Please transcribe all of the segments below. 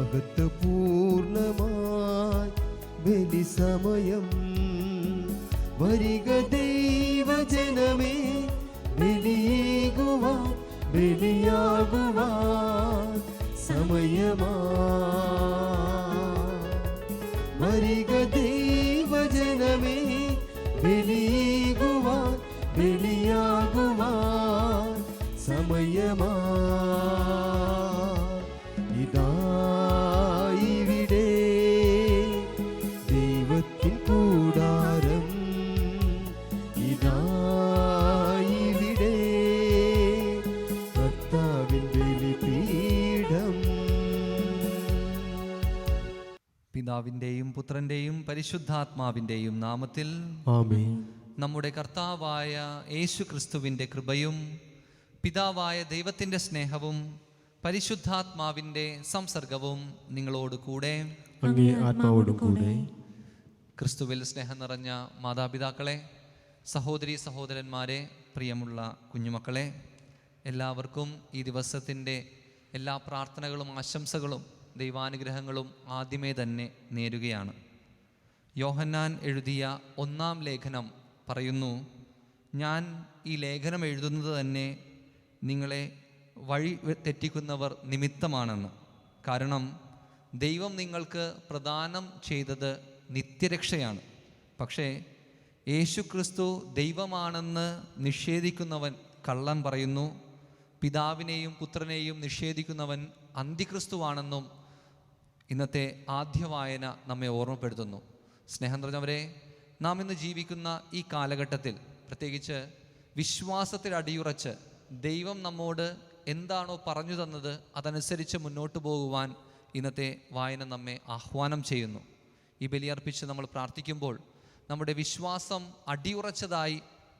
മഹത്വപൂർണമായി ബലി സമയം വരിക ദൈവജനമേ, ബലിയേകുവാൻ ബലിയാകുവാൻ സമയമാ. വരിക ദൈവജനമേ, ബലിയേകുവാൻ ബലിയാകുവാൻ സമയമാ. ഇതാ ഇവിടെ ദൈവത്തിൻ കൂടാരം, ഇതാ ഇവിടെ കർത്താവിൻ ബലിപീഠം. പിതാവിൻ്റെയും പുത്രൻ്റെയും പരിശുദ്ധാത്മാവിൻ്റെയും നാമത്തിൽ ആമേൻ. നമ്മുടെ കർത്താവായ യേശു ക്രിസ്തുവിൻ്റെ കൃപയും പിതാവായ ദൈവത്തിൻ്റെ സ്നേഹവും പരിശുദ്ധാത്മാവിൻ്റെ സംസർഗവും നിങ്ങളോട് കൂടെ അങ്ങേ ആത്മാവോടും കൂടെ. ക്രിസ്തുവിൽ സ്നേഹം നിറഞ്ഞ മാതാപിതാക്കളെ, സഹോദരി സഹോദരന്മാരെ, പ്രിയമുള്ള കുഞ്ഞുമക്കളെ, എല്ലാവർക്കും ഈ ദിവസത്തിൻ്റെ എല്ലാ പ്രാർത്ഥനകളും ആശംസകളും ദൈവാനുഗ്രഹങ്ങളും ആദ്യമേ തന്നെ നേരുകയാണ്. യോഹന്നാൻ എഴുതിയ 1-ാം ലേഖനം പറയുന്നു, ഞാൻ ഈ ലേഖനം എഴുതുന്നത് തന്നെ നിങ്ങളെ വഴി തെറ്റിക്കുന്നവർ നിമിത്തമാണെന്ന്. കാരണം ദൈവം നിങ്ങൾക്ക് പ്രദാനം ചെയ്തത് നിത്യരക്ഷയാണ്. പക്ഷേ യേശുക്രിസ്തു ദൈവമാണെന്ന് നിഷേധിക്കുന്നവൻ കള്ളം പറയുന്നു, പിതാവിനെയും പുത്രനെയും നിഷേധിക്കുന്നവൻ അന്തിക്രിസ്തുവാണെന്നും ഇന്നത്തെ ആദ്യ വായന നമ്മെ ഓർമ്മപ്പെടുത്തുന്നു. സ്നേഹം നിറഞ്ഞവരെ, നാം ഇന്ന് ജീവിക്കുന്ന ഈ കാലഘട്ടത്തിൽ പ്രത്യേകിച്ച് വിശ്വാസത്തിൽ അടിയുറച്ച് ദൈവം നമ്മോട് എന്താണോ പറഞ്ഞു തന്നത് അതനുസരിച്ച് മുന്നോട്ട് പോകുവാൻ ഇന്നത്തെ വായന നമ്മെ ആഹ്വാനം ചെയ്യുന്നു. ഈ ബലിയർപ്പിച്ച് നമ്മൾ പ്രാർത്ഥിക്കുമ്പോൾ നമ്മുടെ വിശ്വാസം അടിയുറച്ചതായി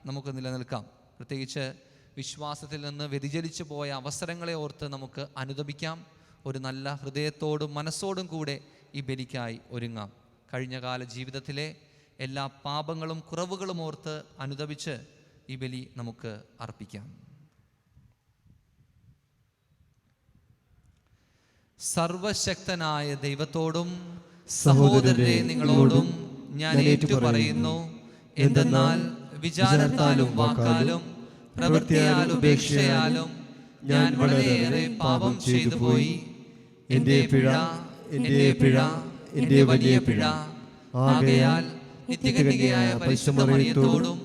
നമുക്ക് നിലനിൽക്കാം. പ്രത്യേകിച്ച് വിശ്വാസത്തിൽ നിന്ന് വ്യതിചലിച്ചു പോയ അവസരങ്ങളെ ഓർത്ത് നമുക്ക് അനുതപിക്കാം. ഒരു നല്ല ഹൃദയത്തോടും മനസ്സോടും കൂടെ ഈ ബലിക്കായി ഒരുങ്ങാം. കഴിഞ്ഞകാല ജീവിതത്തിലെ എല്ലാ പാപങ്ങളും കുറവുകളും ഓർത്ത് അനുതപിച്ച് ഈ ബലി നമുക്ക് അർപ്പിക്കാം. സർവശക്തനായ ദൈവത്തോടും സഹോദരരെ നിങ്ങളോടും ഞാൻ ഏറ്റുപറയുന്നു, എന്തെന്നാൽ വിചാരത്താലും വാക്കാലും പ്രവൃത്തിയാലും ഉപേക്ഷയാലും ഞാൻ വളരെയേറെ പാപം ചെയ്തു പോയി. എൻ്റെ പിഴ, എൻ്റെ വലിയ പിഴ. ആകയാൽ നിത്യകന്യകയായ പരിശുദ്ധ മറിയത്തോടും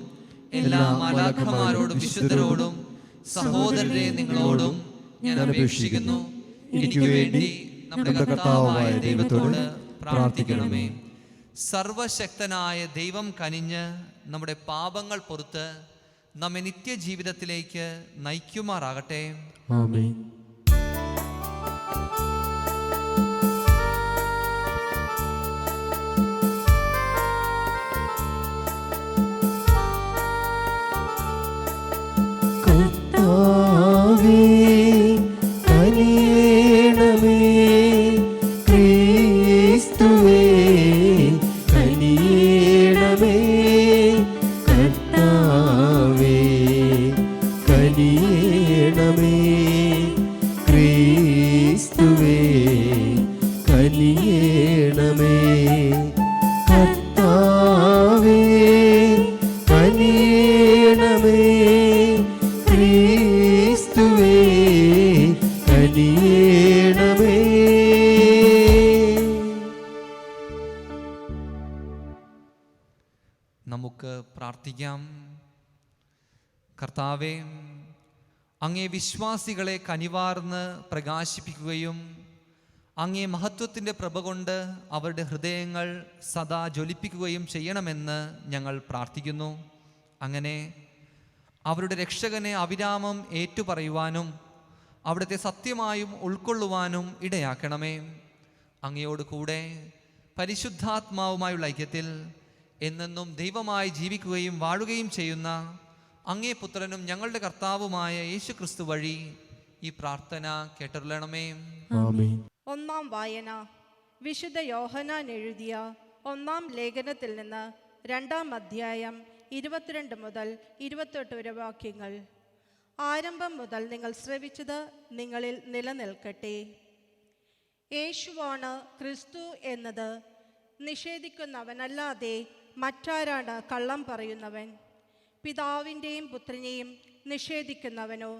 എല്ലാ മാലാഖമാരോടും വിശുദ്ധരോടും സഹോദരരെ നിങ്ങളോടും ഞാൻ അപേക്ഷിക്കുന്നു, എനിക്ക് വേണ്ടി നമ്മുടെ കർത്താവായ ദൈവത്തോട് പ്രാർത്ഥിക്കണമേ. സർവശക്തനായ ദൈവം കനിഞ്ഞ് നമ്മുടെ പാപങ്ങൾ പൊറുത്ത് നമ്മെ നിത്യജീവിതത്തിലേക്ക് നയിക്കുമാറാകട്ടെ. ആമേൻ. കർത്താവേ കനിയണമേ, ക്രിസ്തുവേ കനിയണമേ, കർത്താവേ കനിയണമേ, ക്രിസ്തുവേ കനിയണമേ, കർത്താവേ കനിയണമേ, ക്രിസ്തുവേ കനിയണമേ. നമുക്ക് പ്രാർത്ഥിക്കാം. കർത്താവേ, അങ്ങേ വിശ്വാസികളെ കനിവാർന്ന് പ്രകാശിപ്പിക്കുകയും അങ്ങേ മഹത്വത്തിൻ്റെ പ്രഭ കൊണ്ട് അവരുടെ ഹൃദയങ്ങൾ സദാ ജ്വലിപ്പിക്കുകയും ചെയ്യണമെന്ന് ഞങ്ങൾ പ്രാർത്ഥിക്കുന്നു. അങ്ങനെ അവരുടെ രക്ഷകനെ അവിരാമം ഏറ്റുപറയുവാനും അവിടുത്തെ സത്യമായും ഉൾക്കൊള്ളുവാനും ഇടയാക്കണമേ. അങ്ങയോട് കൂടെ പരിശുദ്ധാത്മാവുമായുള്ള ഐക്യത്തിൽ എന്നെന്നും ദൈവമായി ജീവിക്കുകയും വാഴുകയും ചെയ്യുന്ന അങ്ങേ പുത്രനും ഞങ്ങളുടെ കർത്താവുമായ യേശു ക്രിസ്തു വഴി ഈ പ്രാർത്ഥന കേട്ടരുളണമേ. ആമേൻ. ഒന്നാം വായന വിശുദ്ധ യോഹന്നാൻ എഴുതിയ 1-ാം ലേഖനത്തിൽ നിന്ന് 2-ാം അധ്യായം 22 മുതൽ 28 വരെ വാക്യങ്ങൾ. ആരംഭം മുതൽ നിങ്ങൾ ശ്രവിച്ചത് നിങ്ങളിൽ നിലനിൽക്കട്ടെ. യേശുവാണ് ക്രിസ്തു എന്നത് നിഷേധിക്കുന്നവനല്ലാതെ മറ്റാരാണ് കള്ളം പറയുന്നവൻ? പിതാവിൻ്റെയും പുത്രനെയും നിഷേധിക്കുന്നവനോ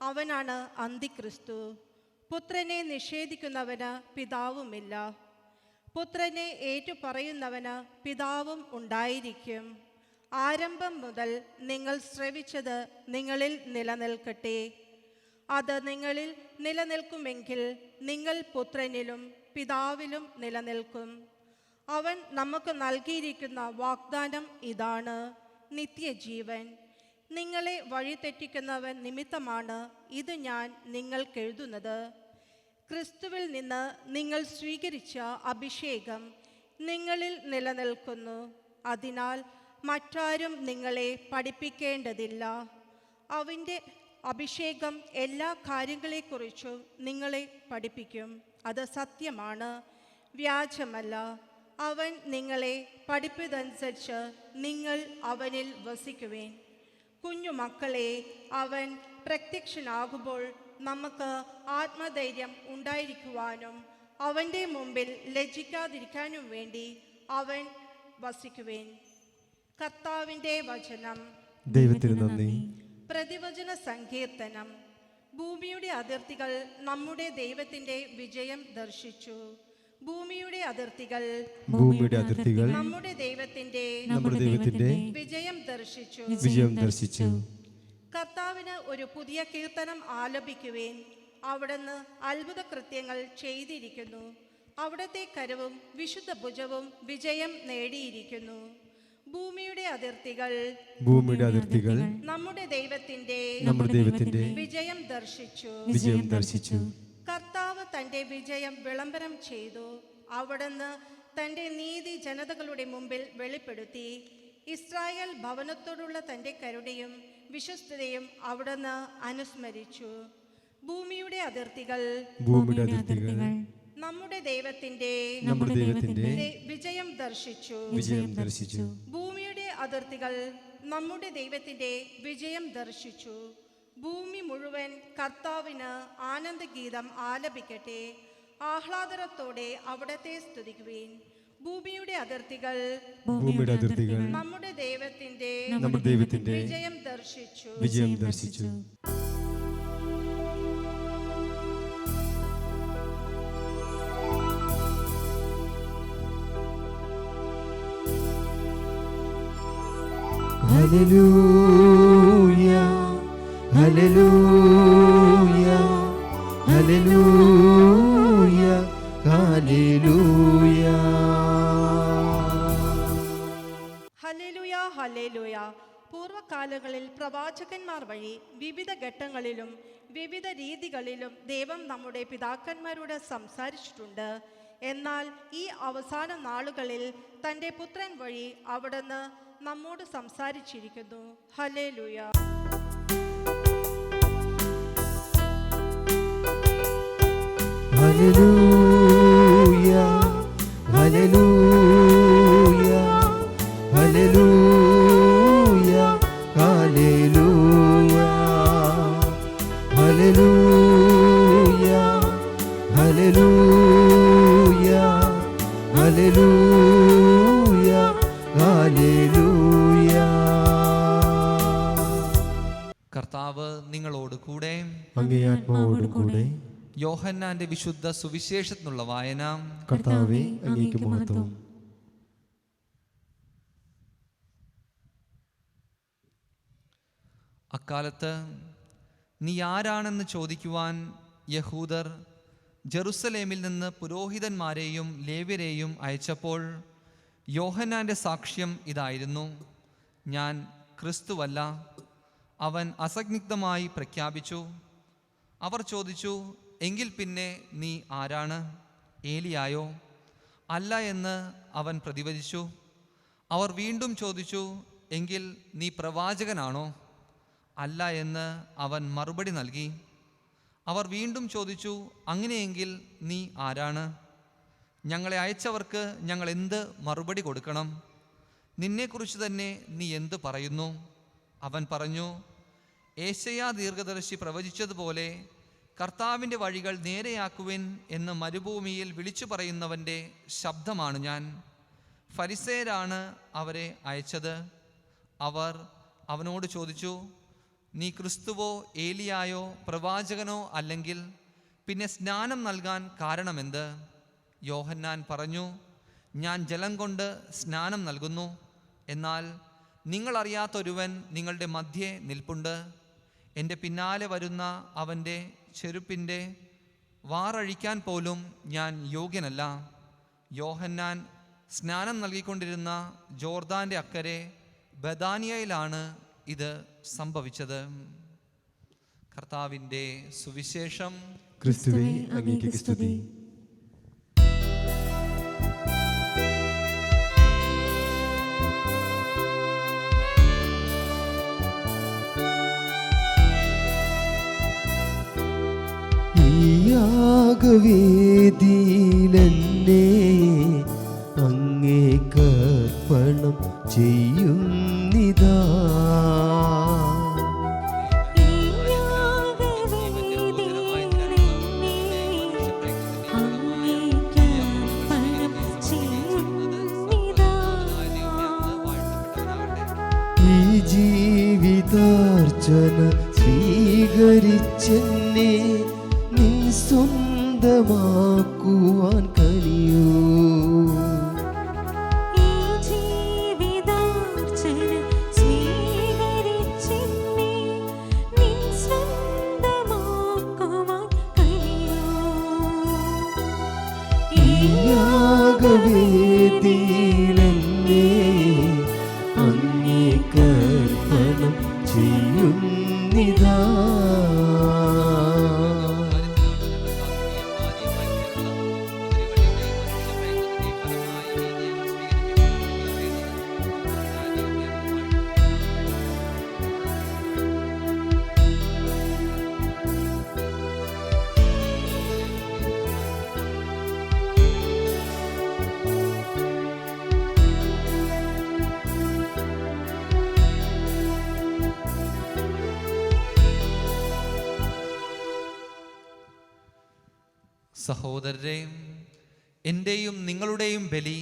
അവനാണ് അന്തിക്രിസ്തു. പുത്രനെ നിഷേധിക്കുന്നവന് പിതാവുമില്ല. പുത്രനെ ഏറ്റുപറയുന്നവന് പിതാവും ഉണ്ടായിരിക്കും. ആരംഭം മുതൽ നിങ്ങൾ ശ്രവിച്ചത് നിങ്ങളിൽ നിലനിൽക്കട്ടെ. അത് നിങ്ങളിൽ നിലനിൽക്കുമെങ്കിൽ നിങ്ങൾ പുത്രനിലും പിതാവിലും നിലനിൽക്കും. അവൻ നമുക്ക് നൽകിയിരിക്കുന്ന വാഗ്ദാനം ഇതാണ്: നിത്യജീവൻ. നിങ്ങളെ വഴിതെറ്റിക്കുന്നവൻ നിമിത്തമാണ് ഇത് ഞാൻ നിങ്ങൾക്കെഴുതുന്നത്. ക്രിസ്തുവിൽ നിന്ന് നിങ്ങൾ സ്വീകരിച്ച അഭിഷേകം നിങ്ങളിൽ നിലനിൽക്കുന്നു. അതിനാൽ മറ്റാരും നിങ്ങളെ പഠിപ്പിക്കേണ്ടതില്ല. അവൻ്റെ അഭിഷേകം എല്ലാ കാര്യങ്ങളെക്കുറിച്ചും നിങ്ങളെ പഠിപ്പിക്കും. അത് സത്യമാണ്, വ്യാജമല്ല. അവൻ നിങ്ങളെ പഠിപ്പിച്ചതനുസരിച്ച് നിങ്ങൾ അവനിൽ വസിക്കുവേൻ. കുഞ്ഞുമക്കളെ, അവൻ പ്രത്യക്ഷനാകുമ്പോൾ നമുക്ക് ആത്മധൈര്യം ഉണ്ടായിരിക്കുവാനും അവൻ്റെ മുമ്പിൽ ലജ്ജിക്കാതിരിക്കാനും വേണ്ടി അവൻ വസിക്കുവേൻ. കർത്താവിൻ്റെ വചനം. ദൈവത്തിന് നന്ദി. പ്രതിവചന സങ്കീർത്തനം. ഭൂമിയുടെ അതിർത്തികൾ നമ്മുടെ ദൈവത്തിൻ്റെ വിജയം ദർശിച്ചു. ഭൂമിയുടെ അതിർത്തികൾ നമ്മുടെ ദൈവത്തിന്റെ വിജയം ദർശിച്ചു. കർത്താവിന് ഒരു പുതിയ കീർത്തനം ആലപിക്കുവേൻ. അവിടുന്ന് അത്ഭുത കൃത്യങ്ങൾ ചെയ്തിരിക്കുന്നു. അവിടുത്തെ കരവും വിശുദ്ധ ഭുജവും വിജയം നേടിയിരിക്കുന്നു. ഭൂമിയുടെ അതിർത്തികൾ നമ്മുടെ ദൈവത്തിന്റെ വിജയം ദർശിച്ചു. കർത്താവ് തൻ്റെ വിജയം വിളംബരം ചെയ്തു. അവിടുന്ന് തൻ്റെ നീതി ജനതകളുടെ മുമ്പിൽ വെളിപ്പെടുത്തി. ഇസ്രായേൽ ഭവനത്തോടുള്ള തൻ്റെ കരുണയും വിശ്വസ്തതയും അവിടുന്ന് അനുസ്മരിച്ചു. ഭൂമിയുടെ അതിർത്തികൾ നമ്മുടെ ദൈവത്തിന്റെ വിജയം ദർശിച്ചു. ഭൂമിയുടെ അതിർത്തികൾ നമ്മുടെ ദൈവത്തിന്റെ വിജയം ദർശിച്ചു. ഭൂമി മുഴുവൻ കർത്താവിന് ആനന്ദഗീതം ആലപിക്കട്ടെ. ആഹ്ലാദത്തോടെ അവിടത്തെ സ്തുതിക്കുവിൻ. ഭൂമിയുടെ അതിർത്തികൾ നമ്മുടെ ദൈവത്തിന്റെ വിജയം ദർശിച്ചു. Hallelujah, hallelujah, hallelujah, hallelujah. Hallelujah, hallelujah. പൂർവ്വകാലങ്ങളിൽ പ്രവാചകന്മാർ വഴി വിവിധ ഘട്ടങ്ങളിലും വിവിധ രീതികളിലും ദൈവം നമ്മുടെ പിതാക്കന്മാരോട് സംസാരിച്ചിട്ടുണ്ട്. എന്നാൽ ഈ അവസാന നാളുകളിൽ തൻ്റെ പുത്രൻ വഴി അവിടുന്ന് നമ്മോട് സംസാരിച്ചിരിക്കുന്നു. Hallelujah. Hallelujah, hallelujah, hallelujah, hallelujah, hallelujah, hallelujah, hallelujah, hallelujah. കർത്താവ് നിങ്ങളോട് കൂടെ, അങ്ങേ ആത്മാവോടും കൂടെ. യോഹന്നാന്റെ വിശുദ്ധ സുവിശേഷത്തിനുള്ള വായന. കർത്താവേ, അങ്ങേക്ക് മഹത്വം. അക്കാലത്ത് നീ ആരാണെന്ന് ചോദിക്കുവാൻ യഹൂദർ ജെറുസലേമിൽ നിന്ന് പുരോഹിതന്മാരെയും ലേവ്യരെയും അയച്ചപ്പോൾ യോഹന്നാന്റെ സാക്ഷ്യം ഇതായിരുന്നു: ഞാൻ ക്രിസ്തുവല്ല. അവൻ അസന്നിഗ്ധമായി പ്രഖ്യാപിച്ചു. അവർ ചോദിച്ചു, എങ്കിൽ പിന്നെ നീ ആരാണ്? ഏലിയായോ? അല്ല എന്ന് അവൻ പ്രതിവചിച്ചു. അവർ വീണ്ടും ചോദിച്ചു, എങ്കിൽ നീ പ്രവാചകനാണോ? അല്ല എന്ന് അവൻ മറുപടി നൽകി. അവർ വീണ്ടും ചോദിച്ചു, അങ്ങനെയെങ്കിൽ നീ ആരാണ്? ഞങ്ങളെ അയച്ചവർക്ക് ഞങ്ങൾ എന്ത് മറുപടി കൊടുക്കണം? നിന്നെക്കുറിച്ച് തന്നെ നീ എന്ത് പറയുന്നു? അവൻ പറഞ്ഞു, ഏശയ്യാ ദീർഘദർശി പ്രവചിച്ചതുപോലെ കർത്താവിൻ്റെ വഴികൾ നേരെയാക്കുവിൻ എന്ന് മരുഭൂമിയിൽ വിളിച്ചു പറയുന്നവൻ്റെ ശബ്ദമാണ് ഞാൻ. ഫരിസേയരാണ് അവരെ അയച്ചത്. അവർ അവനോട് ചോദിച്ചു, നീ ക്രിസ്തുവോ ഏലിയായോ പ്രവാചകനോ അല്ലെങ്കിൽ പിന്നെ സ്നാനം നൽകാൻ കാരണമെന്ത്? യോഹന്നാൻ പറഞ്ഞു, ഞാൻ ജലം കൊണ്ട് സ്നാനം നൽകുന്നു, എന്നാൽ നിങ്ങളറിയാത്തൊരുവൻ നിങ്ങളുടെ മധ്യേ നിൽപ്പുണ്ട്. എൻ്റെ പിന്നാലെ വരുന്ന അവൻ്റെ ചെരുപ്പിൻ്റെ വാറഴിക്കാൻ പോലും ഞാൻ യോഗ്യനല്ല. യോഹന്നാൻ സ്നാനം നൽകിക്കൊണ്ടിരുന്ന ജോർദാൻ്റെ അക്കരെ ബഥാനിയയിലാണ് ഇത് സംഭവിച്ചത്. കർത്താവിൻ്റെ സുവിശേഷം. ക്രിസ്തുവേ, അങ്ങേക്ക് സ്തുതി. യാഗവേദിയിലെന്നെ അങ്ങേക്കർപ്പണം ചെയ്യുന്നിതാ. ഈ ജീവിതാർച്ചന സ്വീകരിച്ചെന്നെ നിൻ സ്വന്തമാക്കുവാൻ കഴിയൂ. യാഗവേദിയിലെന്നെ അങ്ങേക്കർപ്പണം ചെയ്യുന്നിതാ. സഹോദരരെ, എൻ്റെയും നിങ്ങളുടെയും ബലി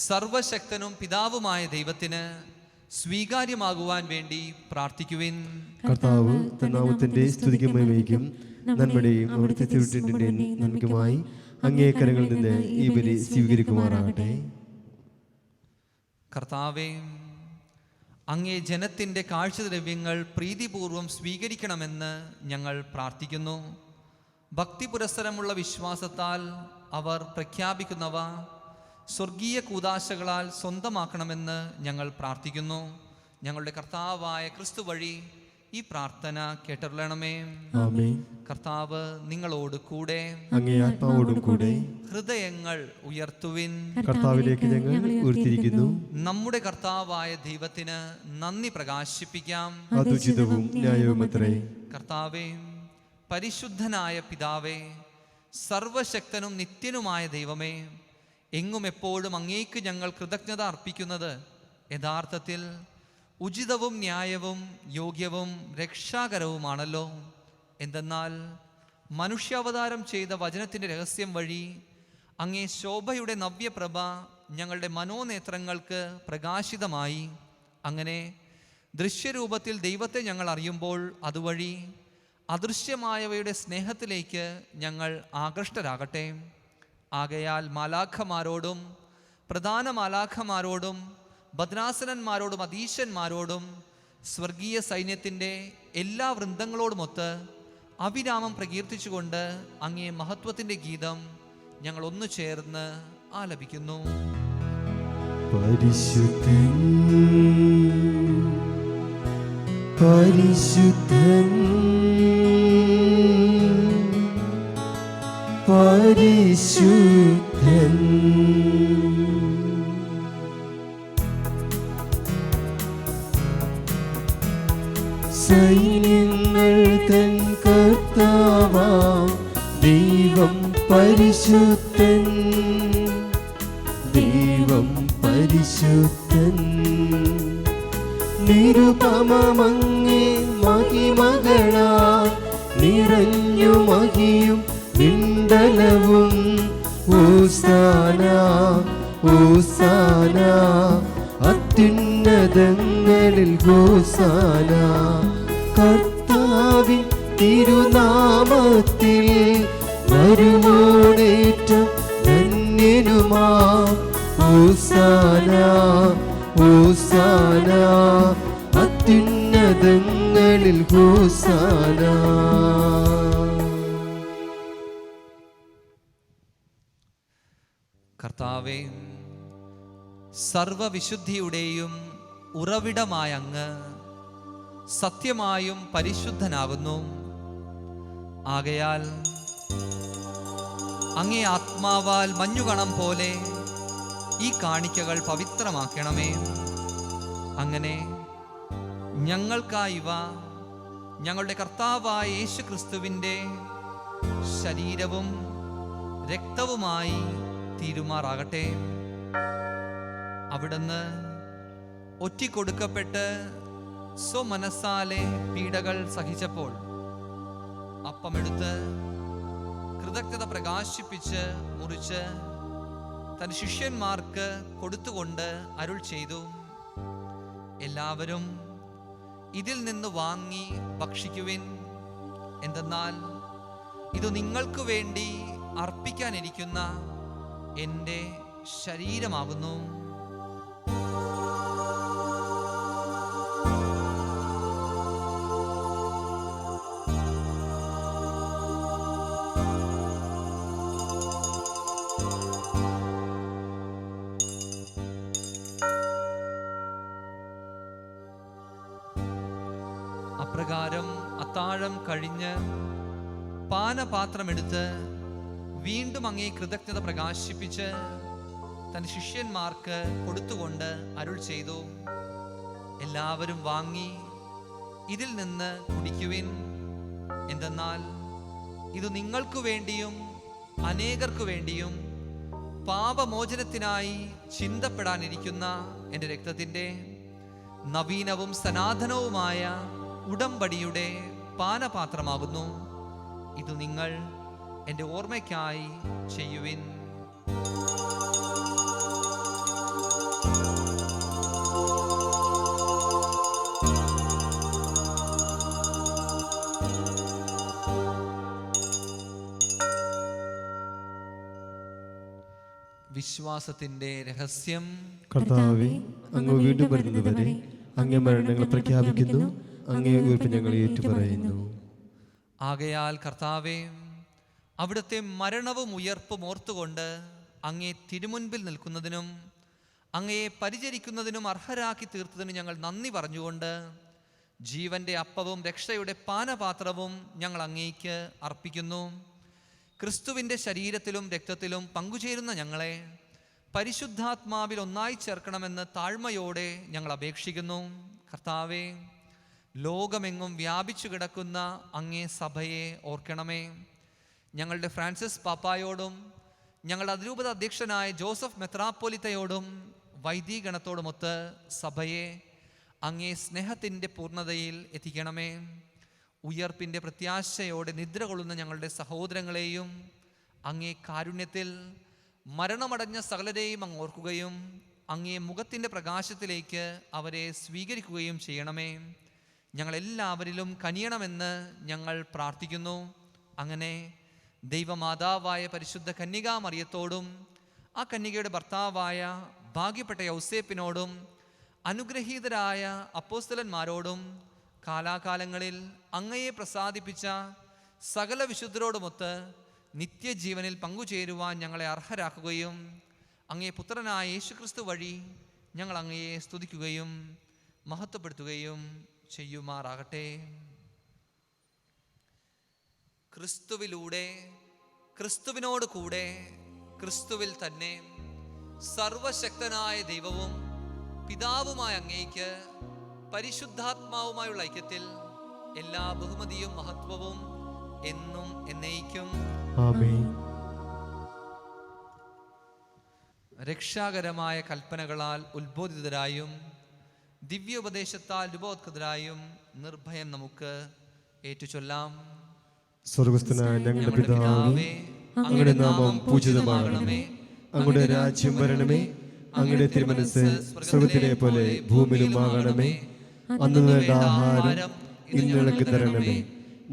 സർവശക്തനും പിതാവുമായ ദൈവത്തിന് സ്വീകാര്യമാകുവാൻ വേണ്ടി പ്രാർത്ഥിക്കുവിൻ. കർത്താവ് നാമത്തിന്റെ സ്തുതിക്കും മഹിമയ്ക്കും നന്മയുടെയും അവിടുത്തെ തിരുവചനത്തിന്റെയും നന്മയ്ക്കുമായി അങ്ങേ കരങ്ങളിൽ നിന്ന് ഈ ബലി സ്വീകരിക്കുമാറാകട്ടെ. കർത്താവേ, അങ്ങേ ജനത്തിൻ്റെ കാഴ്ചദ്രവ്യങ്ങൾ പ്രീതിപൂർവം സ്വീകരിക്കണമെന്ന് ഞങ്ങൾ പ്രാർത്ഥിക്കുന്നു. ഭക്തി പുരസ്സരമുള്ള വിശ്വാസത്താൽ അവർ പ്രഖ്യാപിക്കുന്നവ സ്വർഗീയ കൂദാശകളാൽ സ്വന്തമാക്കണമെന്ന് ഞങ്ങൾ പ്രാർത്ഥിക്കുന്നു. ഞങ്ങളുടെ കർത്താവായ ക്രിസ്തു വഴി ഈ പ്രാർത്ഥന കേട്ടരുളണമേ. ആമേൻ. കർത്താവ് നിങ്ങളോട് കൂടെ, അങ്ങേ ആത്മാവോടും കൂടെ. ഹൃദയങ്ങൾ ഉയർത്തുവിൻ. കർത്താവിലേക്ക് ഞങ്ങൾ ഉയർത്തിയിരിക്കുന്നു. നമ്മുടെ കർത്താവായ ദൈവത്തിന് നന്ദി പ്രകാശിപ്പിക്കാം. അതുചിതവും ന്യായവുമത്രേ. കർത്താവേ, പരിശുദ്ധനായ പിതാവേ, സർവശക്തനും നിത്യനുമായ ദൈവമേ, എങ്ങും എപ്പോഴും അങ്ങേക്ക് ഞങ്ങൾ കൃതജ്ഞത അർപ്പിക്കുന്നത് യഥാർത്ഥത്തിൽ ഉചിതവും ന്യായവും യോഗ്യവും രക്ഷാകരവുമാണല്ലോ. എന്തെന്നാൽ മനുഷ്യാവതാരം ചെയ്ത വചനത്തിൻ്റെ രഹസ്യം വഴി അങ്ങേ ശോഭയുടെ നവ്യപ്രഭ ഞങ്ങളുടെ മനോനേത്രങ്ങൾക്ക് പ്രകാശിതമായി. അങ്ങനെ ദൃശ്യരൂപത്തിൽ ദൈവത്തെ ഞങ്ങൾ അറിയുമ്പോൾ അതുവഴി അദൃശ്യമായവയുടെ സ്നേഹത്തിലേക്ക് ഞങ്ങൾ ആകൃഷ്ടരാകട്ടെ. ആകയാൽ മാലാഖമാരോടും പ്രധാന മാലാഖമാരോടും ഭദ്രാസനന്മാരോടും അധീശന്മാരോടും സ്വർഗീയ സൈന്യത്തിൻ്റെ എല്ലാ വൃന്ദങ്ങളോടുമൊത്ത് അവിരാമം പ്രകീർത്തിച്ചുകൊണ്ട് അങ്ങേ മഹത്വത്തിൻ്റെ ഗീതം ഞങ്ങൾ ഒന്നു ചേർന്ന് ആലപിക്കുന്നു. പരിശുദ്ധൻ പരിശുദ്ധൻ പരിശുദ്ധൻ. സൈന്യങ്ങൾ തൻ കർത്താവാം ദൈവം പരിശുദ്ധൻ, ദൈവം പരിശുദ്ധൻ. നിരുപമമങ്ങേ മഹിമകളാൽ നിറ നിറഞ്ഞു മഹിയും വിണ്ടലവും. ഓസാന ഓസാന അത്യുന്നതങ്ങളിൽ ഹോസാന. കർത്താവിൻ തിരുനാമത്തിൽ വരുവോനേറ്റം ധന്യനുമാ. ഓസാന ഓസാന അത്യുന്നതങ്ങളിൽ ഹോസാന. കർത്താവേ, സർവവിശുദ്ധിയുടെയും ഉറവിടമായ അങ്ങ് സത്യമായും പരിശുദ്ധനാകുന്നു. ആകയാൽ അങ്ങേ ആത്മാവാൽ മഞ്ഞുകണം പോലെ ഈ കാണിക്കകൾ പവിത്രമാക്കണമേ. അങ്ങനെ ഞങ്ങൾക്കായിവ ഞങ്ങളുടെ കർത്താവായ യേശു ക്രിസ്തുവിൻ്റെ ശരീരവും രക്തവുമായി തീരുമാറാകട്ടെ. അവിടുന്ന് ഒറ്റിക്കൊടുക്കപ്പെട്ട് സ്വമനസ്സാലെ പീഡകൾ സഹിച്ചപ്പോൾ അപ്പമെടുത്ത് കൃതജ്ഞത പ്രകാശിപ്പിച്ച് മുറിച്ച് തൻ്റെ ശിഷ്യന്മാർക്ക് കൊടുത്തുകൊണ്ട് അരുൾ ചെയ്തു, എല്ലാവരും ഇതിൽ നിന്ന് വാങ്ങി ഭക്ഷിക്കുവിൻ. എന്തെന്നാൽ ഇത് നിങ്ങൾക്ക് വേണ്ടി അർപ്പിക്കാനിരിക്കുന്ന എൻ്റെ ശരീരമാകുന്നു. അപ്രകാരം അത്താഴം കഴിഞ്ഞ് പാനപാത്രമെടുത്ത് വീണ്ടും അങ്ങേ കൃതജ്ഞത പ്രകാശിപ്പിച്ച് തൻ്റെ ശിഷ്യന്മാർക്ക് കൊടുത്തുകൊണ്ട് അരുൾ ചെയ്തു, എല്ലാവരും വാങ്ങി ഇതിൽ നിന്ന് കുടിക്കുവിൻ. എന്തെന്നാൽ ഇത് നിങ്ങൾക്ക് വേണ്ടിയും അനേകർക്കു വേണ്ടിയും പാപമോചനത്തിനായി ചിന്തപ്പെടാനിരിക്കുന്ന എൻ്റെ രക്തത്തിൻ്റെ നവീനവും സനാതനവുമായ ഉടമ്പടിയുടെ പാനപാത്രമാകുന്നു. ഇത് നിങ്ങൾ എൻ്റെ ഓർമ്മയ്ക്കായി ചെയ്യുവിൻ. വിശ്വാസത്തിന്റെ രഹസ്യം. കർത്താവേ, അങ്ങ് വീണ്ടും വരുന്നതുവരെ അങ്ങേ മരണങ്ങൾ പ്രഖ്യാപിക്കുന്നു, അങ്ങേ ഉയർപ്പ് ഞങ്ങൾ ഏറ്റുപറയുന്നു. ആകയാൽ കർത്താവേ, അവിടുത്തെ മരണവും ഉയർപ്പും ഓർത്തുകൊണ്ട് അങ്ങേ തിരുമുൻപിൽ നിൽക്കുന്നതിനും അങ്ങയെ പരിചരിക്കുന്നതിനും അർഹരാക്കി തീർത്തതിന് ഞങ്ങൾ നന്ദി പറഞ്ഞുകൊണ്ട് ജീവന്റെ അപ്പവും രക്ഷയുടെ പാനപാത്രവും ഞങ്ങൾ അങ്ങേക്ക് അർപ്പിക്കുന്നു. ക്രിസ്തുവിൻ്റെ ശരീരത്തിലും രക്തത്തിലും പങ്കുചേരുന്ന ഞങ്ങളെ പരിശുദ്ധാത്മാവിൽ ഒന്നായി ചേർക്കണമെന്ന് താഴ്മയോടെ ഞങ്ങൾ അപേക്ഷിക്കുന്നു. കർത്താവേ, ലോകമെങ്ങും വ്യാപിച്ചു കിടക്കുന്ന അങ്ങേ സഭയെ ഓർക്കണമേ. ഞങ്ങളുടെ ഫ്രാൻസിസ് പാപ്പായോടും ഞങ്ങളുടെ അതിരൂപത അധ്യക്ഷനായ ജോസഫ് മെത്രാപ്പോലിത്തയോടും വൈദികഗണത്തോടുമൊത്ത് സഭയെ അങ്ങേ സ്നേഹത്തിൻ്റെ പൂർണ്ണതയിൽ എത്തിക്കണമേ. ഉയർപ്പിൻ്റെ പ്രത്യാശയോടെ നിദ്ര കൊള്ളുന്ന ഞങ്ങളുടെ സഹോദരങ്ങളെയും അങ്ങേ കാരുണ്യത്തിൽ മരണമടഞ്ഞ സകലരെയും അങ്ങ് ഓർക്കുകയും അങ്ങേ മുഖത്തിൻ്റെ പ്രകാശത്തിലേക്ക് അവരെ സ്വീകരിക്കുകയും ചെയ്യണമേ. ഞങ്ങളെല്ലാവരിലും കനിയണമെന്ന് ഞങ്ങൾ പ്രാർത്ഥിക്കുന്നു. അങ്ങനെ ദൈവമാതാവായ പരിശുദ്ധ കന്യകാമറിയത്തോടും ആ കന്യകയുടെ ഭർത്താവായ ഭാഗ്യപ്പെട്ട യൗസേപ്പിനോടും അനുഗ്രഹീതരായ അപ്പോസ്തലന്മാരോടും കാലാകാലങ്ങളിൽ അങ്ങയെ പ്രസാദിപ്പിച്ച സകല വിശുദ്ധരോടുമൊത്ത് നിത്യജീവനിൽ പങ്കുചേരുവാൻ ഞങ്ങളെ അർഹരാക്കുകയും അങ്ങേ പുത്രനായ യേശുക്രിസ്തു വഴി ഞങ്ങൾ അങ്ങയെ സ്തുതിക്കുകയും മഹത്വപ്പെടുത്തുകയും ചെയ്യുമാറാകട്ടെ. ക്രിസ്തുവിലൂടെ, ക്രിസ്തുവിനോട് കൂടെ, ക്രിസ്തുവിൽ തന്നെ സർവശക്തനായ ദൈവവും പിതാവുമായ അങ്ങേക്ക് പരിശുദ്ധാത്മാവുമായുള്ള ഐക്യത്തിൽ എല്ലാ ബഹുമതിയും മഹത്വവും എന്നും എന്നേക്കും ആമേൻ. രക്ഷാകരമായ കൽപ്പനകളാൽ ഉത്ബോധിതരായും ദിവ്യോപദേശത്താൽ രൂപോത്കൃതരായും നിർഭയം നമുക്ക് ഏറ്റുചൊല്ലാം. സ്വർഗസ്ഥനായ ഞങ്ങളുടെ പിതാവേ, അങ്ങയുടെ നാമം പൂജിതമാകണമേ. അങ്ങയുടെ രാജ്യം വരണമേ. അങ്ങയുടെ തിരുമനസ്സ് സ്വർഗത്തിലെ പോലെ ഭൂമിയിലുമാകണമേ. അന്ന് വേണ്ട ആഹാരം ഇന്ന് ഞങ്ങൾക്ക് തരണമേ.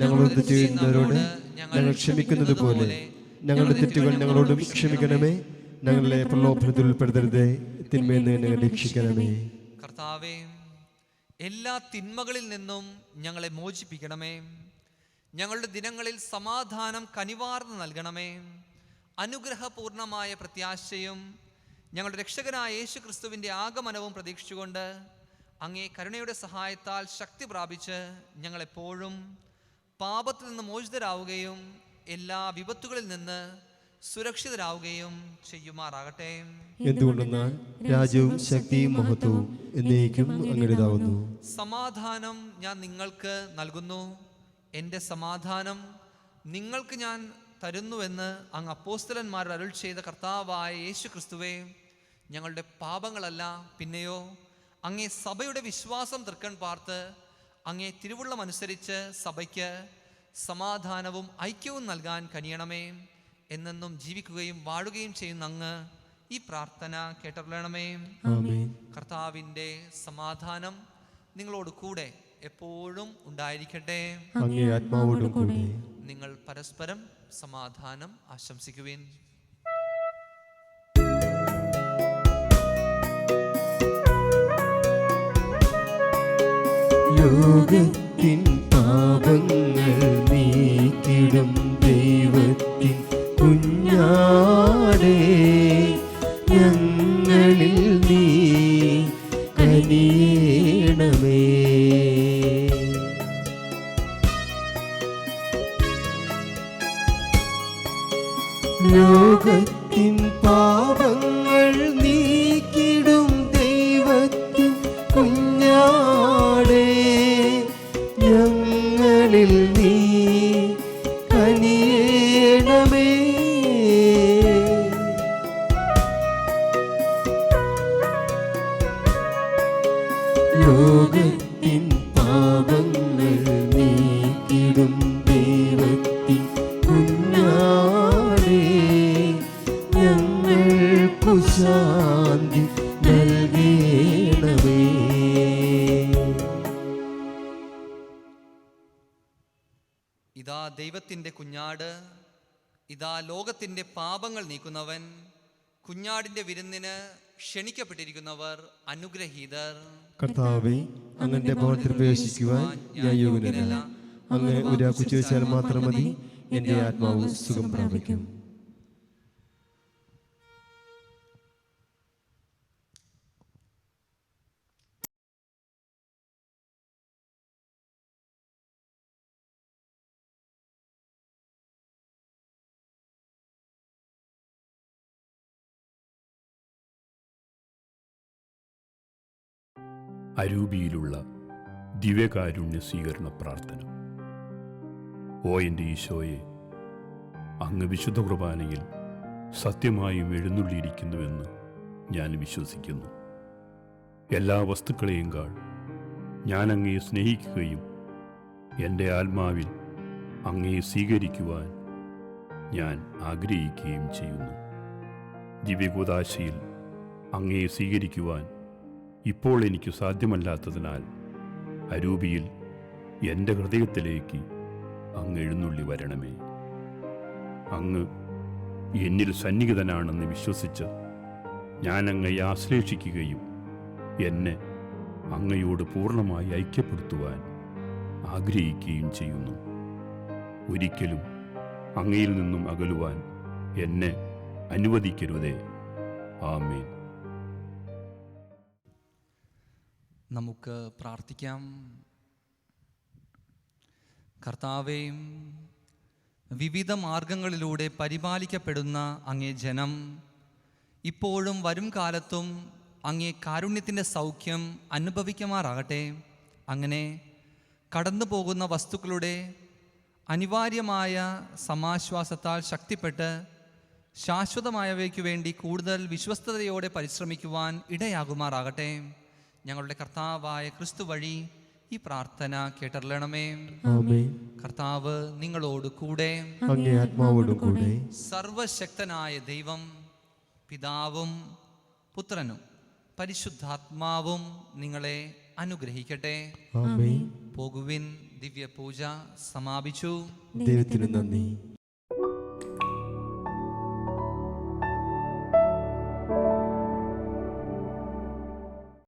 ഞങ്ങളോട് ചെയ്യുന്നവരോട് ഞങ്ങൾ ക്ഷമിക്കുന്നത് പോലെ ഞങ്ങളുടെ തെറ്റുകൾ ഞങ്ങളോടും ക്ഷമിക്കണമേ. ഞങ്ങളെ പ്രലോഭനത്തിൽ ഉൾപ്പെടുത്തരുതേ, തിന്മയിൽ നിന്ന് ഞങ്ങളെ രക്ഷിക്കണമേ. കർത്താവേ, എല്ലാ തിന്മകളിൽ നിന്നും ഞങ്ങളെ മോചിപ്പിക്കണമേ. ഞങ്ങളുടെ ദിനങ്ങളിൽ സമാധാനം കനിവാർന്ന് നൽകണമേ. അനുഗ്രഹപൂർണമായ പ്രത്യാശയും ഞങ്ങളുടെ രക്ഷകനായ യേശു ക്രിസ്തുവിൻ്റെ ആഗമനവും പ്രതീക്ഷിച്ചുകൊണ്ട് അങ്ങേ കരുണയുടെ സഹായത്താൽ ശക്തി പ്രാപിച്ച് ഞങ്ങളെപ്പോഴും പാപത്തിൽ നിന്ന് മോചിതരാവുകയും എല്ലാ വിപത്തുകളിൽ നിന്ന് സുരക്ഷിതരാവുകയും ചെയ്യുമാറാകട്ടെ. എന്തുകൊണ്ടെന്നാൽ രാജ്യവും ശക്തിയും മഹത്വവും എന്നേക്കും അങ്ങയുടേതാവുന്നു. സമാധാനം ഞാൻ നിങ്ങൾക്ക് നൽകുന്നു, എൻ്റെ സമാധാനം നിങ്ങൾക്ക് ഞാൻ തരുന്നുവെന്ന് അങ്ങ് അപ്പോസ്തലന്മാരോട് അരുൾ ചെയ്ത കർത്താവായ യേശു ക്രിസ്തുവേ, ഞങ്ങളുടെ പാപങ്ങളല്ല പിന്നെയോ അങ്ങേ സഭയുടെ വിശ്വാസം തൃക്കൺ പാർത്ത് അങ്ങേ തിരുവുള്ളമനുസരിച്ച് സഭയ്ക്ക് സമാധാനവും ഐക്യവും നൽകാൻ കനിയണമേ. എന്നെന്നും ജീവിക്കുകയും വാഴുകയും ചെയ്യുന്ന അങ്ങ് ഈ പ്രാർത്ഥന കേട്ടറിയണമേ. കർത്താവിൻ്റെ സമാധാനം നിങ്ങളോട് കൂടെ എപ്പോഴും ഉണ്ടായിരിക്കട്ടെ. അങ്ങേ ആത്മാവോടും കൂടെ. നിങ്ങൾ പരസ്പരം സമാധാനം ആശംസിക്കുവിൻ. ലോകത്തിൻ പാപങ്ങൾ നീക്കിടും ദൈവത്തിൻ കുഞ്ഞാടേ, ഞങ്ങളിൽ നീ കനിയണമേ. ലോകത്തിൻ പാപങ്ങൾ നീക്കിടും ദൈവത്തിൻ കുഞ്ഞാടേ, ഞങ്ങളിൽ നീ കനിയണമേ. ലോകത്തിൻ പാപങ്ങൾ നീക്കിടും ദൈവത്തിൻ കുഞ്ഞാടേ, ഞങ്ങൾക്കു ശാന്തി നൽകണമേ. ഇതാ ദൈവത്തിൻ്റെ കുഞ്ഞാട്, ഇതാ ലോകത്തിൻ്റെ പാപങ്ങൾ നീക്കുന്നവൻ. കുഞ്ഞാടിൻ്റെ വിരുന്നിന് ക്ഷണിക്കപ്പെട്ടിരിക്കുന്നവർ അനുഗ്രഹീതർ. കർത്താവേ, അങ്ങന്റെ ഭവനത്തിൽ പ്രവേശിക്കുവാൻ ഞാൻ യോഗ്യനല്ല. അങ്ങ് ഒരു കുറിച്ചാൽ മാത്രം മതി, എൻ്റെ ആത്മാവ് സുഖം പ്രാപിക്കും. അരൂപിയിലുള്ള ദിവ്യകാരുണ്യ സ്വീകരണ പ്രാർത്ഥന. ഓ എൻ്റെ ഈശോയെ, അങ്ങ് വിശുദ്ധ കുർബാനയിൽ സത്യമായും എഴുന്നള്ളിയിരിക്കുന്നുവെന്ന് ഞാൻ വിശ്വസിക്കുന്നു. എല്ലാ വസ്തുക്കളെയും കാൾ ഞാൻ അങ്ങയെ സ്നേഹിക്കുകയും എൻ്റെ ആത്മാവിൽ അങ്ങയെ സ്വീകരിക്കുവാൻ ഞാൻ ആഗ്രഹിക്കുകയും ചെയ്യുന്നു. ദിവ്യകൂദാശയിൽ അങ്ങയെ സ്വീകരിക്കുവാൻ ഇപ്പോൾ എനിക്ക് സാധ്യമല്ലാത്തതിനാൽ അരൂപിയിൽ എൻ്റെ ഹൃദയത്തിലേക്ക് അങ്ങ് എഴുന്നള്ളി വരണമേ. അങ്ങ് എന്നിൽ സന്നിഹിതനാണെന്ന് വിശ്വസിച്ച് ഞാൻ അങ്ങയെ ആശ്ലേഷിക്കുകയും എന്നെ അങ്ങയോട് പൂർണ്ണമായി ഐക്യപ്പെടുത്തുവാൻ ആഗ്രഹിക്കുകയും ചെയ്യുന്നു. ഒരിക്കലും അങ്ങയിൽ നിന്നും അകലുവാൻ എന്നെ അനുവദിക്കരുതേ. ആമേൻ. നമുക്ക് പ്രാർത്ഥിക്കാം. കർത്താവേ, വിവിധ മാർഗങ്ങളിലൂടെ പരിപാലിക്കപ്പെടുന്ന അങ്ങേ ജനം ഇപ്പോഴും വരും കാലത്തും അങ്ങേ കാരുണ്യത്തിൻ്റെ സൗഖ്യം അനുഭവിക്കുമാറാകട്ടെ. അങ്ങനെ കടന്നു പോകുന്ന വസ്തുക്കളുടെ അനിവാര്യമായ സമാശ്വാസത്താൽ ശക്തിപ്പെട്ട് ശാശ്വതമായവയ്ക്കു വേണ്ടി കൂടുതൽ വിശ്വസ്തയോടെ പരിശ്രമിക്കുവാൻ ഇടയാകുമാറാകട്ടെ. ഞങ്ങളുടെ കർത്താവായ ക്രിസ്തു വഴി ഈ പ്രാർത്ഥന കേട്ടറിയണമേ. ആമേൻ. കർത്താവ് നിങ്ങളോട് കൂടെ. അങ്ങേ ആത്മാവോടും കൂടെ. സർവശക്തനായ ദൈവം പിതാവും പുത്രനും പരിശുദ്ധാത്മാവും നിങ്ങളെ അനുഗ്രഹിക്കട്ടെ. ആമേൻ. പോകുവിൻ, ദിവ്യപൂജ സമാപിച്ചു. ദൈവത്തിന് നന്ദി.